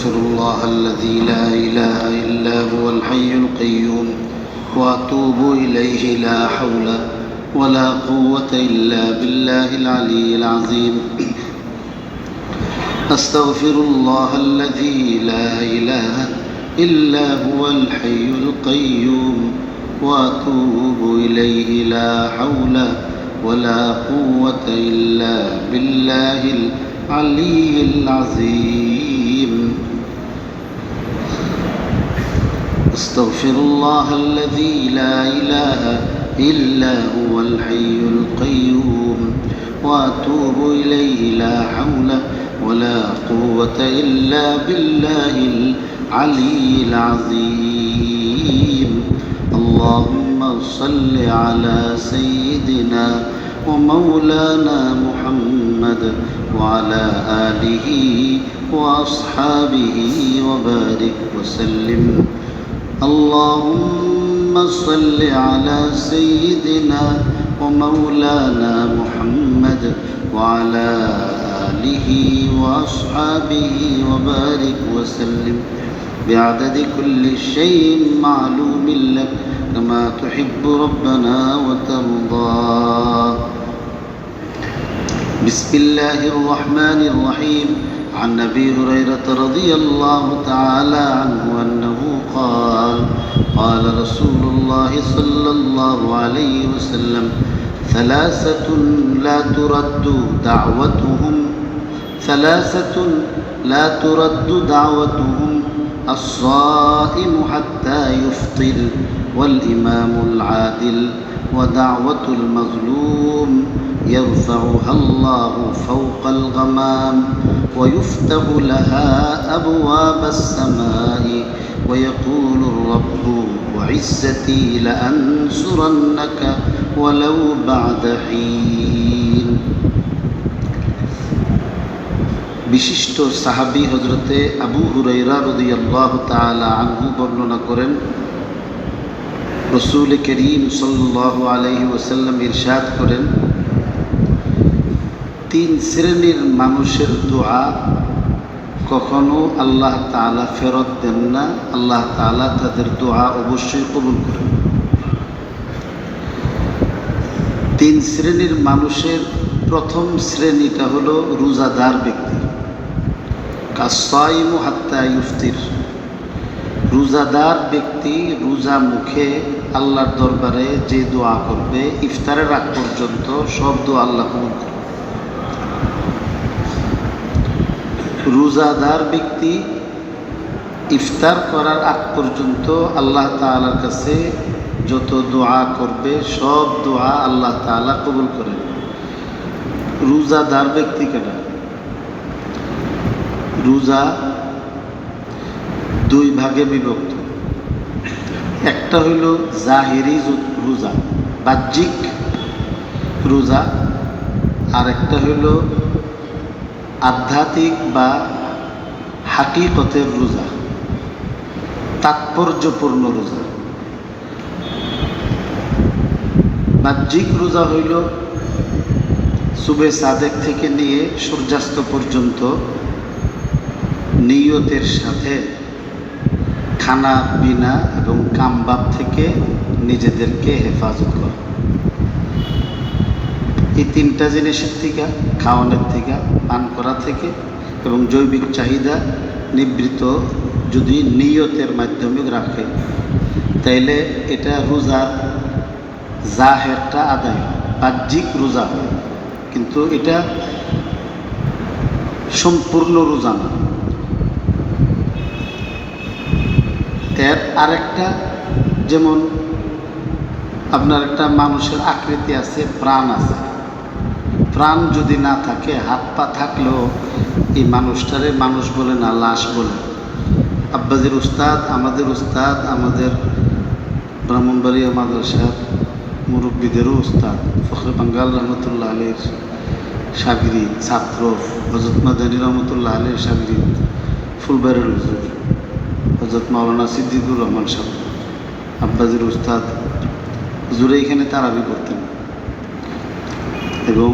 أستغفر الله الذي لا إله إلا هو الحي القيوم وأتوب إليه لا حول ولا قوة إلا بالله العلي العظيم أستغفر الله الذي لا إله إلا هو الحي القيوم وأتوب إليه لا حول ولا قوة إلا بالله العلي العظيم أستغفر الله الذي لا إله إلا هو الحي القيوم وأتوب إليه لا حول ولا قوة إلا بالله العلي العظيم اللهم صل على سيدنا ومولانا محمد وعلى آله وأصحابه وبارك وسلم اللهم صل على سيدنا ومولانا محمد وعلى آله وأصحابه وبارك وسلم بعدد كل شيء معلوم لك كما تحب ربنا وترضى بسم الله الرحمن الرحيم عن أبي هريرة رضي الله تعالى عنه أنه قال قال رسول الله صلى الله عليه وسلم ثلاثة لا ترد دعوتهم الصائم حتى يفطر والإمام العادل ودعوة المظلوم يرفعها الله فوق الغمام ويفتح لها أبواب السماء ويقول الرب وعزتي لأنصرنك ولو بعد حين বিশিষ্ট সাহাবী হযরতে আবু হুরায়রা রাদিয়াল্লাহু তাআলা আনহু বর্ণনা করেন রাসূল করিম সাল্লাল্লাহু আলাইহি ওয়াসাল্লাম ইরশাদ করেন তিন শ্রেণীর মানুষের দোয়া কখনো আল্লাহ তাআলা ফেরত দেন না, আল্লাহ তাআলা তাদের দোয়া অবশ্যই কবুল করেন। তিন শ্রেণীর মানুষের প্রথম শ্রেণীটা হলো রোজাদার ব্যক্তি, কাসাইমু হাত্তা ইফতির। রোজাদার ব্যক্তি রোজা মুখে আল্লাহর দরবারে যে দোয়া করবে ইফতারের আগ পর্যন্ত সব দোয়া আল্লাহ কবুল করবে। রোজাদার ব্যক্তি ইফতার করার আগ পর্যন্ত আল্লাহ তাআলার কাছে যত দোয়া করবে সব দোয়া আল্লাহ তাআলা কবুল করেন। রোজাদার ব্যক্তি কেনা রোজা দুই ভাগে বিভক্ত। একটা হইল জাহিরি রোজা, বাহ্যিক রোজা, আর একটা হইল আধ্যাত্মিক বা হাকিকতের রোজা, তাৎপর্যপূর্ণ রোজা। বাহ্যিক রোজা হইল সুবে সাদেক থেকে নিয়ে সূর্যাস্ত পর্যন্ত নিয়তের সাথে খানা পিনা এবং কামবাব থেকে নিজেদেরকে হেফাজত করা। এই তিনটা জিনিসের থেকে, খাওয়ানোর থেকে, পান করা থেকে এবং জৈবিক চাহিদা নিবৃত্ত যদি নিয়তের মাধ্যমে রাখে তাইলে এটা রোজার জাহেরটা আদায় হয়, বাহ্যিক রোজা হয়, কিন্তু এটা সম্পূর্ণ রোজা না। এর আরেকটা, যেমন আপনার একটা মানুষের আকৃতি আছে, প্রাণ আছে, প্রাণ যদি না থাকে, হাত পা থাকলেও এই মানুষটারে মানুষ বলে না, লাশ বলে। আব্বাজির উস্তাদ, আমাদের ব্রাহ্মণবাড়িয়া মাদ্রাসার মুরব্বীদেরও উস্তাদ ফখরে বাঙ্গাল রহমতুল্লাহ আলীর সাগরি ছাত্র, হযরত মাদানী রহমতুল্লাহ আলীর সাগরি, ফুলবাড়ির হুজুর হযরত মাওলানা সিদ্দিকুর রহমান সাহেব, আব্বাজির উস্তাদ হুজুরে এখানে তারাবি করতেন এবং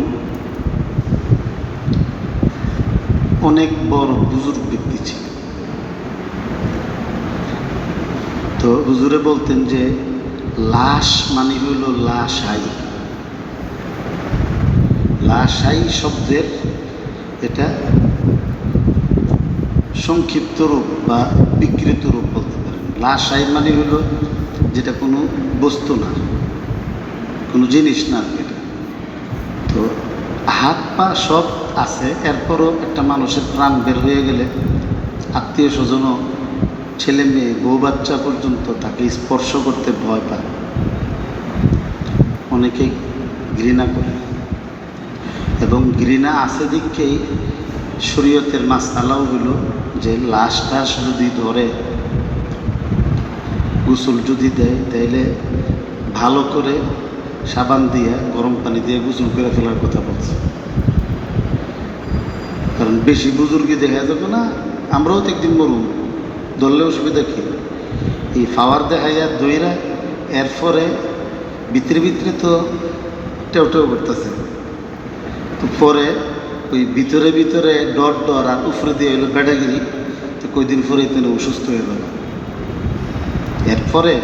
অনেক বড় বুজুর্গ ব্যক্তি ছিল। তো হুজুরে বলতেন যে লাশ মানে হইল লাশাই। লাশাই শব্দের এটা সংক্ষিপ্ত রূপ বা বিকৃত রূপ বলতে পারেন। লাশাই মানে হইল যেটা কোনো বস্তু না, কোনো জিনিস না এটা। তো হাত পা সব আছে, এরপরও একটা মানুষের প্রাণ বের হয়ে গেলে আত্মীয় স্বজনও, ছেলে মেয়ে, বউ বাচ্চা পর্যন্ত তাকে স্পর্শ করতে ভয় পায়, অনেকেই ঘৃণা করে। এবং ঘৃণা আছে দিকেই শরীয়তের মাসআলাও হলো যে লাশ টাশ যদি ধরে গোসল যদি দেয় তাইলে ভালো করে সাবান দিয়ে গরম পানি দিয়ে গোসল করে ফেলার কথা বলছে। কারণ বেশি বুজুর্গি দেখা যাবে না, আমরাও তো একদিন মরুম, ধরলে অসুবিধা কি? এই ফাওয়ার দেখাইয়া দইরা এরপরে ভিতরে ভিতরে তো টেউ টেউ করতেছে, তো পরে ওই ভিতরে ভিতরে ডর ডর আর উপরে দিয়ে হইলো বেড়াগিরি, তো কয়দিন পরে তিনি অসুস্থ হয়ে গেল। এরপরে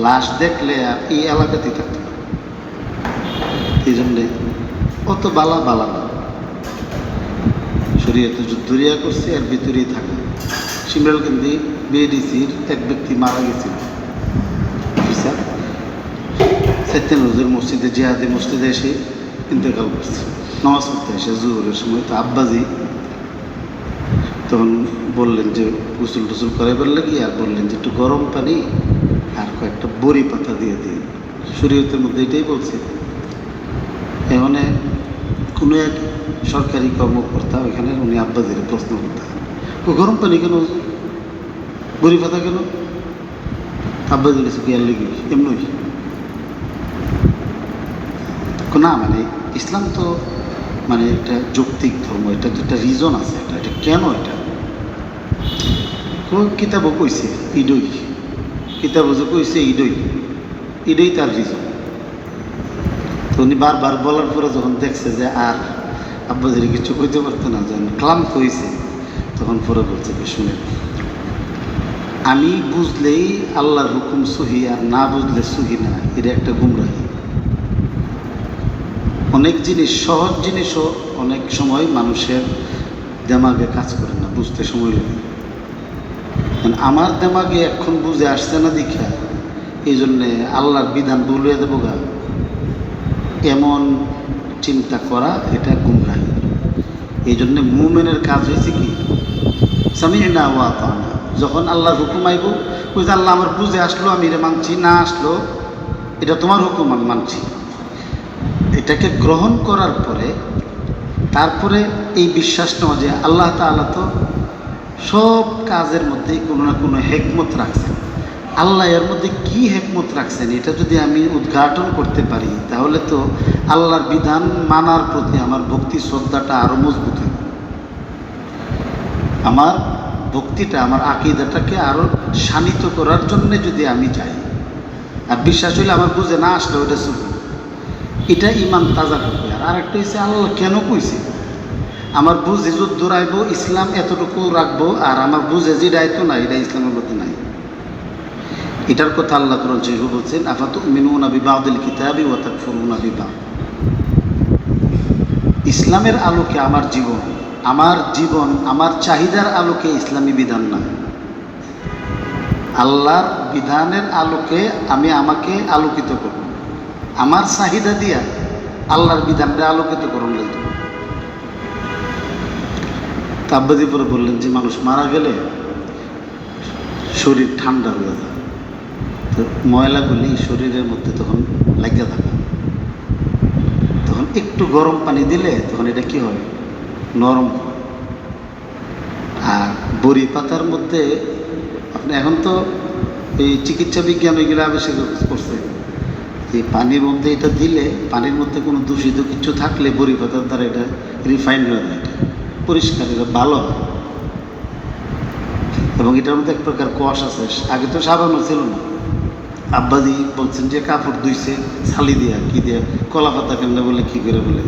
লাশ দেখলে আর এই এলাকাতেই থাকতো না। এই জন্যে অত বালা বালা না, শরীয়তে যুদ্ধরিয়া করছে আর ভিতরেই থাকে। সিমরালকান্দি বিএডিসির এক ব্যক্তি মারা গেছিল, অফিসার সাইতেন হুজুর মসজিদে, জিহাদি মসজিদে এসে ইন্তেকাল করছে নামাজ পড়তে এসে জোহরের সময়। তো আব্বাজি তখন বললেন যে গোসল টুসুল করে ফেললে কি, আর বললেন যে একটু গরম পানি আর কয়েকটা বড়ি পাতা দিয়ে দিন। শরীয়তের মধ্যে এটাই বলছে। এখানে কোনো এক সরকারি কর্মকর্তা ওইখানে উনি আব্বাজির প্রশ্ন করতেন, গরম পানি কেন, বড়ি পাতা কেন? আব্বাজি কিছু কি আর লেগে এমনি না, মানে ইসলাম তো মানে একটা যৌক্তিক ধর্ম, এটা তো একটা রিজন আছে, এটা কেন, এটা কিতাবও কইছে ইডই, কিতাবও যে কইছে ইডই তার রিজন। তো উনি বারবার বলার পরে যখন দেখছে যে আর আব্বাজির কিছু কইতে পারতো না, যখন ক্লান্ত হয়েছে, তখন পরে বলছে যে শুনে, আমি বুঝলেই আল্লাহর হুকুম সহি আর না বুঝলে সহি না, এটা একটা গুমরাহি। অনেক জিনিস, সহজ জিনিসও অনেক সময় মানুষের দেমাগে কাজ করে না, বুঝতে সময় লাগে। আমার দেমাগে এখন বুঝে আসছে না দীক্ষা, এই জন্যে আল্লাহর বিধান বলিয়ে দেবো গা, এমন চিন্তা করা এটা গুমরাহি। এই জন্যে মুমিনের কাজ হয়েছে কি, সামি'না ওয়া আতা'না। যখন আল্লাহর হুকুম আইব, ওই যে আল্লাহ আমার বুঝে আসলো আমি এটা মানছি, না আসলো এটা তোমার হুকুম আমি মানছি, এটাকে গ্রহণ করার পরে তারপরে এই বিশ্বাস নেওয়া যে আল্লাহ তাআলা তো সব কাজের মধ্যেই কোনো না কোনো হেকমত রাখছেন। আল্লাহ এর মধ্যে কি হেকমত রাখছেন এটা যদি আমি উদ্ঘাটন করতে পারি, তাহলে তো আল্লাহর বিধান মানার প্রতি আমার ভক্তি শ্রদ্ধাটা আরও মজবুত হবে। আমার ভক্তিটা, আমার আকীদাটাকে আরও শানিত করার জন্যে যদি আমি যাই, আর বিশ্বাস হইলে আমার বুঝে না আসলে ওইটা শুধু এটা ইমান তাজা করবে। আর আরেকটা হচ্ছে আল্লাহ কেন কইছে, আমার বুঝে যুদ্ধ রাখবো, ইসলাম এতটুকু রাখবো, আর আমার বুঝে যে দায়িত্ব না, এটা ইসলামের মধ্যে নাই। এটার কথা আল্লাহ কোরআন শরীফে বলছেন, আফাতুমিনুনা বিবাদিল কিতাবি ওয়া তাকফুরুনা বিবাদ। ইসলামের আলোকে আমার জীবন, আমার চাহিদার আলোকে ইসলামী বিধান না, আল্লাহর বিধানের আলোকে আমি আমাকে আলোকিত করব, আমার চাহিদা দিয়া আল্লাহর বিধানটা আলোকিত করুন লাগবে। আব্বাজি পরে বললেন যে মানুষ মারা গেলে শরীর ঠান্ডা হয়ে যায়, তো ময়লাগুলি শরীরের মধ্যে তখন লাগিয়ে থাকে, তখন একটু গরম পানি দিলে তখন এটা কি হয়, নরম। আর বড়ি পাতার মধ্যে আপনি এখন তো এই চিকিৎসা বিজ্ঞান এগুলো আবিষ্কার করছে, এই পানির মধ্যে এটা দিলে, পানির মধ্যে কোনো দূষিত কিছু থাকলে বড়ি পাতার দ্বারা এটা রিফাইন্ড হয়ে যায়, এটা পরিষ্কার, এটা ভালো। এবং এটার মধ্যে এক প্রকার কষ আছে, আগে তো সাবানও ছিল না। আব্বাজি বলছেন যে কাপড় ধুইছে ছালি দিয়া, কি দিয়া, কলা পাতা কেন বলে কি করে বলে,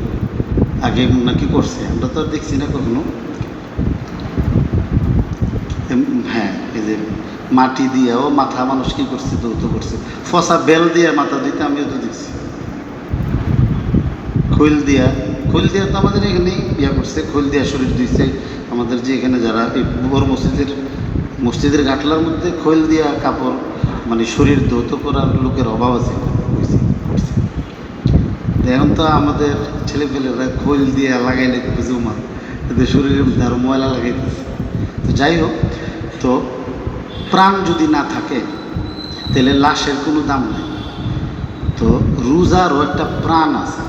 আগে নাকি করছে, আমরা তো আর দেখছি না কখনো। হ্যাঁ, এই যে মাটি দিয়েও মাথা মানুষ কি করছে, দৌত করছে। ফসা বেল দিয়ে মাথা দিতে আমিও তো দেখছি। খৈল দিয়া তো আমাদের এখানে ইয়া করছে, খৈল দিয়া শরীর ধুইছে। আমাদের যে এখানে যারা এই বড় মসজিদের ঘাটলার মধ্যে খৈল দিয়া কাপড় মানে শরীর ধৌত করার লোকের অভাব আছে, করছে। এখন তো আমাদের ছেলেপেলেরা খৈল দিয়ে লাগাইলে জুমা, এতে শরীরের মধ্যে আরো ময়লা লাগাইতেছে। তো যাই হোক, তো প্রাণ যদি না থাকে তাহলে লাশের কোনো দাম নেই। তো রোজারও একটা প্রাণ আছে।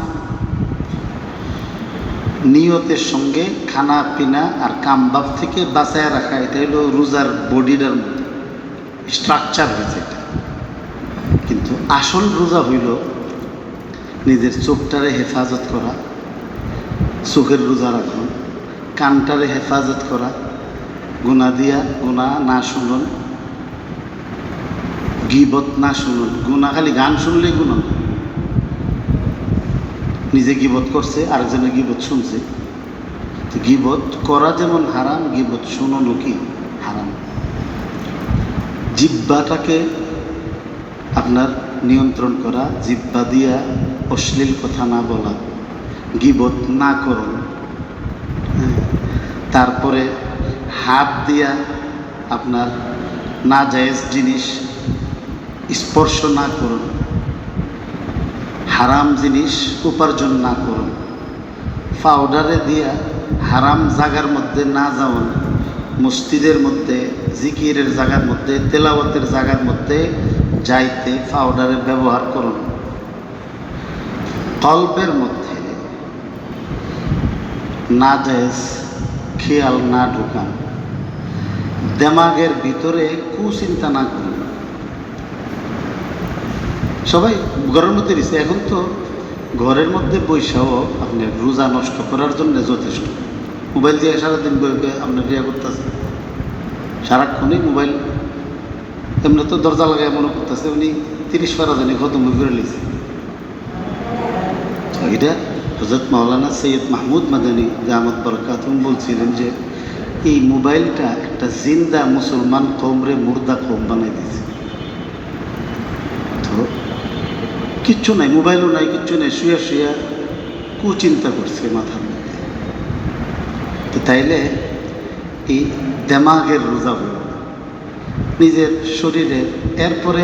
নিয়তের সঙ্গে খানা পিনা আর কামবাব থেকে বাঁচায় রাখা, এটা হলো রোজার বডিটার মধ্যে স্ট্রাকচার হয়েছে এটা। কিন্তু আসল রোজা হইল নিজের চোখটারে হেফাজত করা, চোখের রোজা রাখুন, কানটারে হেফাজত করা, গুনাহ দিয়া গুনাহ না শুনুন, গীবত না শুনুন। গুনাহ খালি গান শুনলেই গুনাহ, নিজে গীবত করছে আরেকজনের গীবত শুনছে। তো গীবত করা যেমন হারাম, গীবত শুনুনও কি হারাম। জিহ্বাটাকে আপনার নিয়ন্ত্রণ করা, জিহ্বা দিয়া অশ্লীল কথা না বলা, গীবত না করুন। তারপরে হাত দিয়া আপনার নাজায়েজ জিনিস স্পর্শ না করুন, হারাম জিনিস উপার্জন না করুন, পাউডারে দিয়া হারাম জায়গার মধ্যে না যাওয়ান, মসজিদের মধ্যে, জিকিরের জায়গার মধ্যে, তেলাওয়াতের জায়গার মধ্যে যাইতে পাউডারের ব্যবহার করুন। কলবের মধ্যে নাজায়েজ খেয়াল না ঢুকান, দেমাগের ভিতরে কুচিন্তা না করুন। সবাই ঘরের মধ্যে দিচ্ছে, এখন তো ঘরের মধ্যে বৈশাও আপনার রোজা নষ্ট করার জন্য যথেষ্ট। মোবাইল দিয়ে সারাদিন আপনার ইয়া করতেছে, সারাক্ষণই মোবাইল। এমনি তো দরজা লাগায় মনে করতেছে উনি 30 পারা জানি খতম করে লিখছে। এটা হযরত মাওলানা সৈয়দ মাহমুদ মাদানী দামাত বরকাতুহুম বলছিলেন যে এই মোবাইলটা একটা জিন্দা মুসলমান কওমরে মুর্দা কওম বানাই দিয়েছে। তো কিচ্ছু নাই, মোবাইলও নাই, কিচ্ছু নাই, শুয়ে শুয়ে কুচিন্তা করছে মাথার মধ্যে। তো তাইলে এই দেমাগের রোজা হল নিজের শরীরে। এরপরে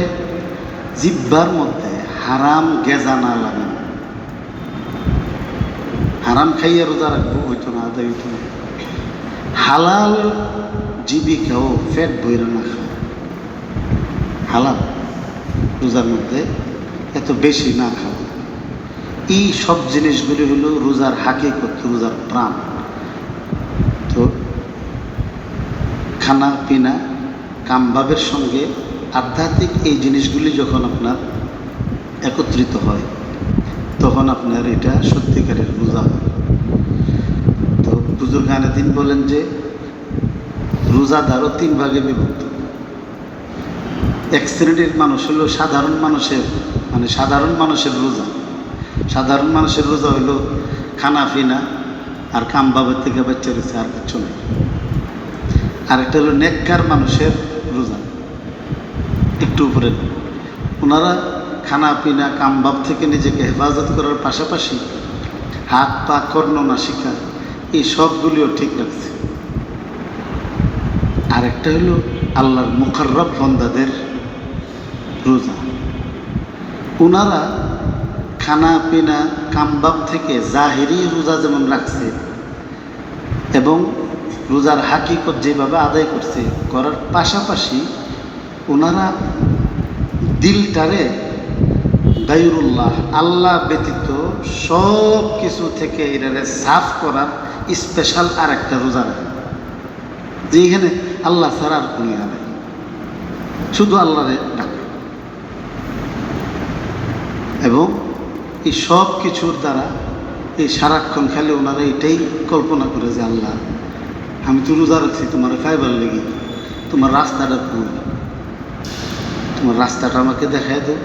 জিহ্বার মধ্যে হারাম গেজা না লাগানো। হারাম খাইয়া রোজা রাখবো হইতো না, আদায় হইতো না। হালাল জীবিকাও পেট বইরা না খাওয়া, হালাল রোজার মধ্যে এত বেশি না খাওয়া। এই সব জিনিসগুলি হলো রোজার হাকিকত, রোজার প্রাণ। তো খানা পিনা কামভাবের সঙ্গে আধ্যাত্মিক এই জিনিসগুলি যখন আপনার একত্রিত হয় তখন আপনার এটা সত্যিকারের রোজা হয়। তো বুজুর্গানে দিন বলেন যে রোজাদারও 3 ভাগে বিভক্ত। এক শ্রেণীর মানুষ হলো সাধারণ মানুষের, মানে সাধারণ মানুষের রোজা। সাধারণ মানুষের রোজা হইল খানা পিনা আর কামভাবের থেকে বাচ্চা রয়েছে, আর কিচ্ছু নেই। আরেকটা হলো নেককার মানুষের রোজা, একটু উপরে। ওনারা খানা পিনা কামভাব থেকে নিজেকে হেফাজত করার পাশাপাশি হাত পা কর্ণ নাসিকা এই সবগুলিও ঠিক রাখছে। আরেকটা হলো আল্লাহর মুকাররব বান্দাদের রোজা। ওনারা খানা পিনা কামভাব থেকে জাহিরি রোজা যেমন রাখছে এবং রোজার হাকিকত যেভাবে আদায় করছে, করার পাশাপাশি ওনারা দিলটারে গায়রুল্লাহ, আল্লাহ ব্যতীত সব কিছু থেকে এটারে সাফ করার স্পেশাল আর একটা রোজা রাখে, যে এখানে আল্লাহ ছাড়া আর কোনো ইয়া নেই, শুধু আল্লাহরে ডাকে। এবং এই সব কিছুর দ্বারা এই সারাক্ষণ খালি ওনারা এটাই কল্পনা করে যে আল্লাহ, আমি তো রোজা রাখছি তোমার খাইবার লেগে, তোমার রাস্তাটা ভুল, তোমার রাস্তাটা আমাকে দেখায় দো,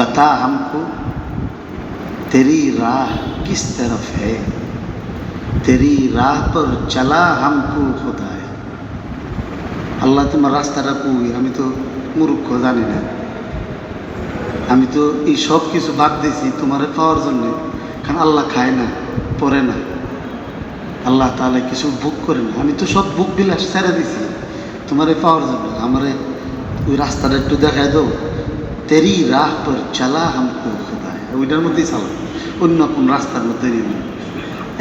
बता हमको तेरी राह किस तरफ है, तेरी राह पर चला हमको खुदाए। আল্লাহ তোমার রাস্তাটা কই, আমি তো মূর্খ, জানি না। আমি তো এই সব কিছু বাদ দিয়েছি তোমারে পাওয়ার জন্য, কারণ আল্লাহ খায় না, পরে না, আল্লাহ তাহলে কিছু বুক করে না। আমি তো সব বুক বিলাস ছেড়ে দিছি তোমারে পাওয়ার জন্য। আমারে ওই রাস্তাটা একটু দেখায় দাও, তেরি রাহ পর চালা হামকো খোদায়, ওইটার মধ্যেই চালা, অন্য কোন রাস্তার মধ্যে নেই।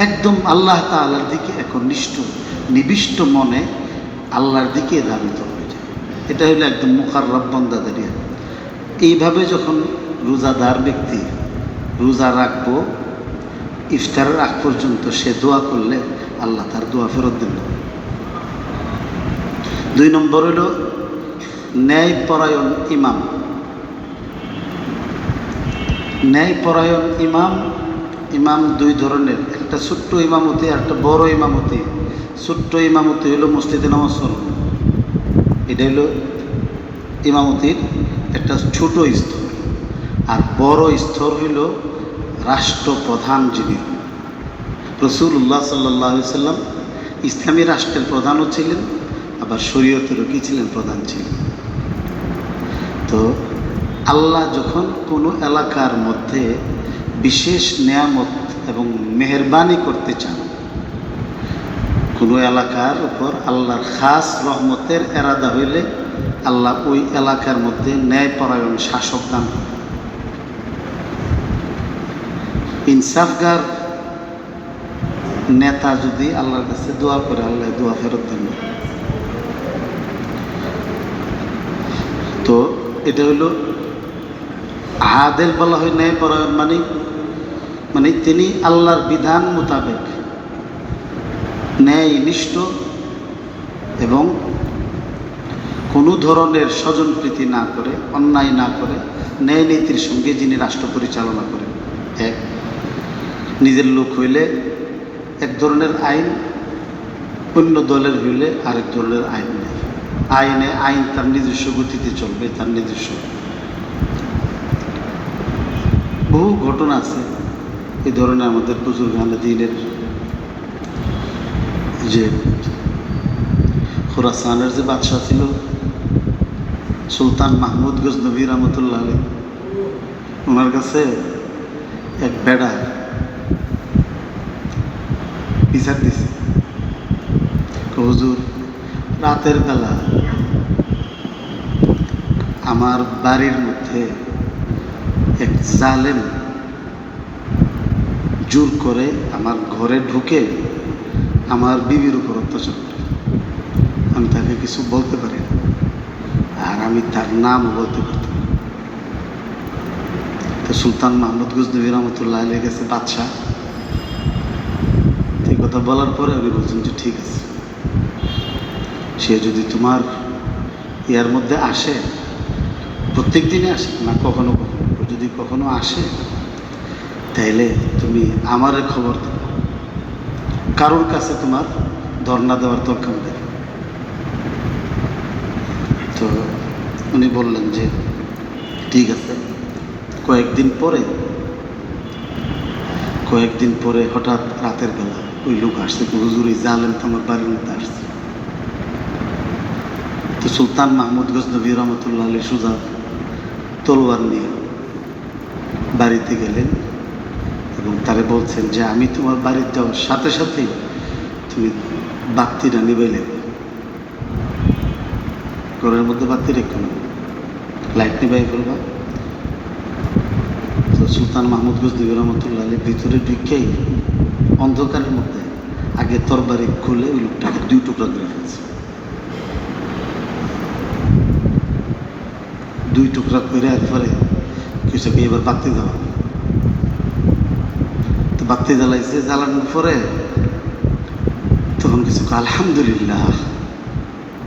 একদম আল্লাহ তাআলার দিকে একনিষ্ঠ নিবিষ্ট মনে আল্লাহর দিকে ধাবিত হয়ে যায়। এটা হলো একদম মুকাররব বান্দাদের। এইভাবে যখন রোজাদার ব্যক্তি রোজা রাখবো, ইফতারের আগ পর্যন্ত সে দোয়া করলে আল্লাহ তার দোয়া ফেরত দিল। 2 নম্বর হলো ন্যায়পরায়ণ ইমাম। ন্যায়পরায়ণ ইমাম, ইমাম 2 ধরনের, একটা ছোট্ট ইমামতি আর একটা বড় ইমামতি। ছোট্ট ইমামতি হলো মসজিদে নামাজ পড়ানো, এটা হলো ইমামতির একটা ছোট স্তর। আর বড় স্তর হইল রাষ্ট্রপ্রধান, যিনি রাসূলুল্লাহ সাল্লাল্লাহু আলাইহি সাল্লাম ইসলামী রাষ্ট্রের প্রধানও ছিলেন, আবার শরীয়তেরও কি ছিলেন, প্রধান ছিলেন। তো আল্লাহ যখন কোনো এলাকার মধ্যে বিশেষ নেয়ামত এবং মেহেরবানি করতে চান, কোনো এলাকার উপর আল্লাহর খাস রহমতের এরাদা হইলে আল্লাহ ওই এলাকার মধ্যে ন্যায়পরায়ণ শাসক দান করেন। ইনসাফগার নেতা যদি আল্লাহর কাছে দোয়া করে, আল্লাহ দোয়া ফেরত দেন। তো এটা হলো আদেল বলা হয় ন্যায়পরায়ণ, মানে তিনি আল্লাহর বিধান মোতাবেক ন্যায়নিষ্ঠ এবং কোনো ধরনের স্বজনপ্রীতি না করে, অন্যায় না করে, ন্যায় নীতির সঙ্গে যিনি রাষ্ট্র পরিচালনা করেন। এক, নিজের লোক হইলে এক ধরনের আইন, অন্য দলের হইলে আরেক ধরনের আইন নেই। আইন তার নিজস্ব গতিতে চলবে, তার নিজস্ব। বহু ঘটনা আছে এই ধরনের আমাদের বুজুর্গানে দ্বীনের, যে খোরাসানের যে বাদশাহ ছিল সুলতান মাহমুদ গজনবী রহমতুল্লাহ আলাইহি, ওনার কাছে এক বেড়া বিচার দিছে, হুজুর রাতের বেলা আমার বাড়ির মধ্যে এক জালেম জোর করে আমার ঘরে ঢুকে আমার বিবির উপর অত্যাচার করে। আমি তাকে কিছু বলতে পারি না, আর আমি তার নামও বলতে পারতাম না। তো সুলতান মাহমুদ গজনবী রহমতুল্লাহ আলাইহির কাছে বাদশাহ এই কথা বলার পরে উনি বলছেন যে ঠিক আছে, সে যদি তোমার ইয়ার মধ্যে আসে, প্রত্যেক দিনে আসে না, কখনো কখনো, যদি কখনো আসে তাইলে তুমি আমারে খবর দেবে, কারোর কাছে তোমার ধর্ণা দেওয়ার দরকার নেই। তো উনি বললেন যে ঠিক আছে। কয়েকদিন পরে হঠাৎ রাতের বেলা ওই লোক আসছে, হুজুর এই জালেম তো আমার বাড়ির মধ্যে আসছে। তো সুলতান মাহমুদ গজনবী রহমতুল্লাহ আলাইহি সোজা তলোয়ার নিয়ে বাড়িতে গেলেন এবং তারে বলছেন যে আমি তোমার বাড়িতে যাওয়ার সাথে সাথেই তুমি বাতিটা নিবাইলে, ঘরের মধ্যে বাতি রেখো না, লাইট নিবাই ফেলবা। তো সুলতান মাহমুদ গজনবী রহমতুল্লাহ আলাইহি ভিতরে ঢুকেই অন্ধকারের মধ্যে আগে তরবারি খুলে ওই লোকটাকে 2 টুকরা করে ফেলছে। 2 টুকরা করে এরপরে কিছু এবার বাতি জ্বালা, তো বাতি জ্বালাইছে। জ্বালানোর পরে তখন কিছু আলহামদুলিল্লাহ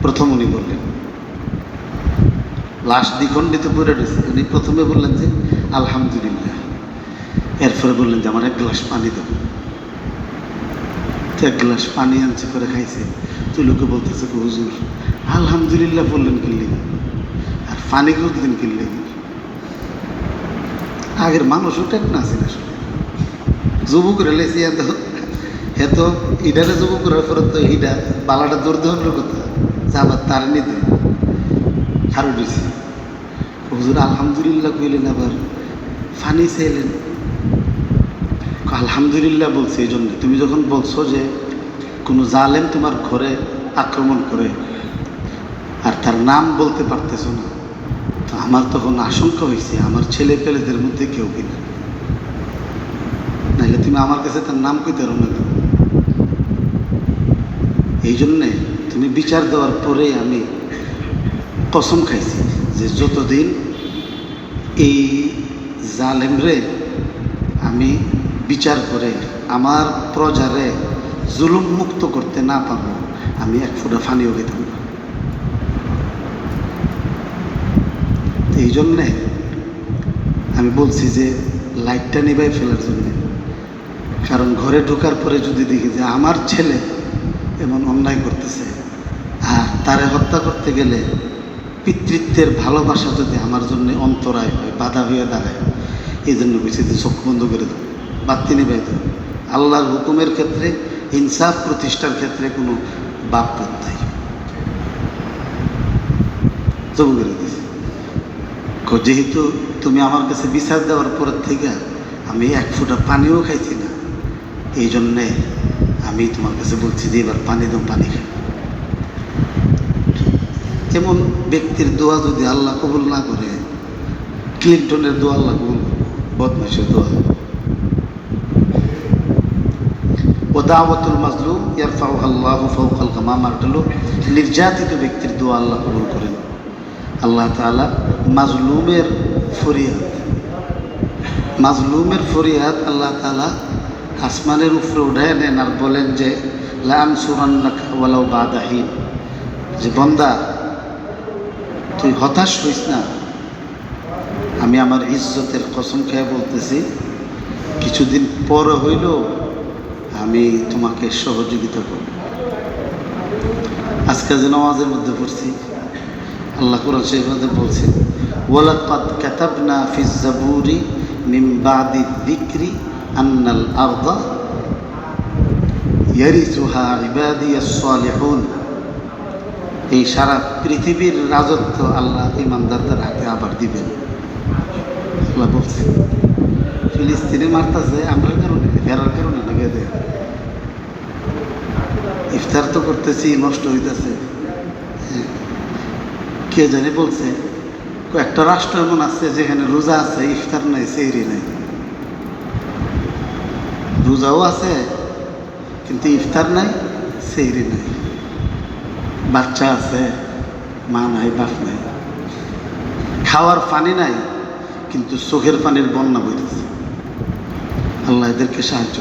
প্রথম উনি বললেন, লাশ দ্বিখণ্ডিত করে রয়েছে। উনি প্রথমে বললেন যে আলহামদুলিল্লাহ, এরপরে বললেন যে আমার 1 গ্লাস পানি দেবো। তো 1 গ্লাস পানি আনছে, করে খাইছে। তো লোকে বলতেছে হুজুর আলহামদুলিল্লাহ বললেন কিনলে, আর পানি দিন কিনলে। আগের মানুষও টেক না আছে আসলে, যুবক রেলেছি এত ইডারে যুবক করার পরে তো ইডা বালাটা দৌড় দেওয়ার কথা, যে আবার তার নিতে হারু দিছে। হুজুর আলহামদুলিল্লাহ কইলেন, আবার ফানি চাইলেন। আলহামদুলিল্লাহ বলছি এই জন্য, তুমি যখন বলছো যে কোনো জালেম তোমার ঘরে আক্রমণ করে আর তার নাম বলতে পারতেছ না, তো আমার তখন আশঙ্কা হয়েছে আমার ছেলে পেলেদের মধ্যে কেউ কিনা, নাহলে তুমি আমার কাছে তার নাম কইতে পারো না। এই জন্যে তুমি বিচার দেওয়ার পরে আমি কসম খাইছি যে যতদিন এই জালেমরে আমি বিচার করে আমার প্রজারে জুলুম মুক্ত করতে না পারবো, আমি এক ফোঁটা ফানিও খেতাম না। এই জন্যে আমি বলছি যে লাইটটা নিভাই ফেলার জন্যে, কারণ ঘরে ঢোকার পরে যদি দেখি যে আমার ছেলে এমন অন্যায় করতেছে আর তারে হত্যা করতে গেলে পিতৃত্বের ভালোবাসা যদি আমার জন্য অন্তরায় হয়, বাধা হয়ে দাঁড়ায়, এই জন্য বেশি চোখ বন্ধ করে দেবো, বাতি নিবাই দেবো। আল্লাহর হুকুমের ক্ষেত্রে, ইনসাফ প্রতিষ্ঠার ক্ষেত্রে কোনো বাপ পথ নাই, জবু করে দিয়েছি। যেহেতু তুমি আমার কাছে বিচার দেওয়ার পরের থেকে আমি এক ফোঁটা পানিও খাইছি না, এই জন্যে আমি তোমার কাছে বলছি যে এবার পানি দাও, পানি খাই। এমন ব্যক্তির দোয়া যদি আল্লাহ কবুল না করে, ক্লিনটনের দোয়া আল্লাহ কবুল, বদমাইশের দোয়া। ও দাওয়াতুল মাজলুম ইয়ারফাউহা আল্লাহু ফাওকাল গামাম, আর হলো নির্যাতিত ব্যক্তির দোয়া আল্লাহ কবুল করেন। আল্লাহ তাআলা মাজলুমের ফরিয়াদ আল্লাহ তাআলা আসমানের উপরে উঠায় নেন আর বলেন যে লা আনসুরান্নাকা ওয়ালাউ বাদা হিন, যে বন্দা তুই হতাশ হইস না, আমি আমার ইজ্জতের কসম খেয়ে বলতেছি কিছুদিন পরে হইলেও আমি তোমাকে সহযোগিতা করব। আজকে যে নামাজের মধ্যে পড়ছি, আল্লাহ কোরআন শরীফে বলছে ওয়ালাকাদ কাতাবনা ফিজ জাবুরি মিন বাদি যিকরি আন্নাল আরদা ইয়ারিসুহা ইবাদিয়াস সালিহুন, এই সারা পৃথিবীর রাজত্ব আল্লাহ ইমানদারদের হাতে আবার দিবেন। আল্লাহ বলছে ফিলিস্তিনে মারতেছে আমরা কারণে, ফেরার কারণে লেগে দেয়, ইফতার তো করতেছি নষ্ট হইতেছে। কে জানে বলছে একটা রাষ্ট্র এমন আছে যেখানে রোজা আছে, ইফতার নাই, সেহরি নাই। রোজাও আছে কিন্তু ইফতার নাই, সেহরি নাই। বাচ্চা আছে, মা নাই, বাপ নাই। খাওয়ার পানি নাই কিন্তু চোখের পানির বন্যা বইতেছে। আল্লাহ এদেরকে সাহায্য